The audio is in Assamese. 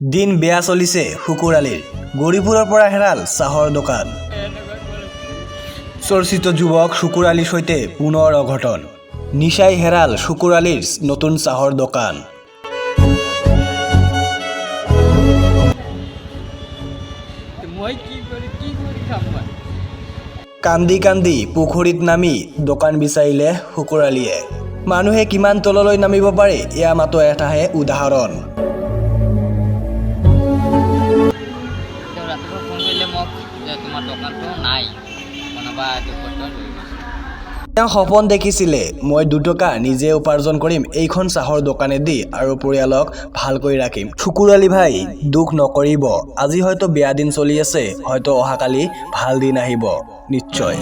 দিন বেয়া চলিছে শুকুৰালীৰ গৌৰীপুৰৰ পৰা হেৰাল চাহৰ দোকান। চৰ্চিত যুৱক শুকুৰালীৰ সৈতে পুনৰ অঘটন। নিচাই হেৰাল শুকুৰালীৰ নতুন চাহৰ দোকান। কান্দি কান্দি পুখুৰীত নামি দোকান বিচাৰিলে শুকুৰালীয়ে। মানুহে কিমান তললৈ নামিব পাৰে এয়া মাত্ৰ এটাহে উদাহৰণ। তেওঁ সপোন দেখিছিলে মই 2 টকা নিজে উপাৰ্জন কৰিম এইখন চাহৰ দোকানেদি আৰু পৰিয়ালক ভালকৈ ৰাখিম। শুকুৰালী ভাই দুখ নকৰিব, আজি হয়তো বেয়া দিন চলি আছে, হয়তো অহাকালি ভাল দিন আহিব নিশ্চয়।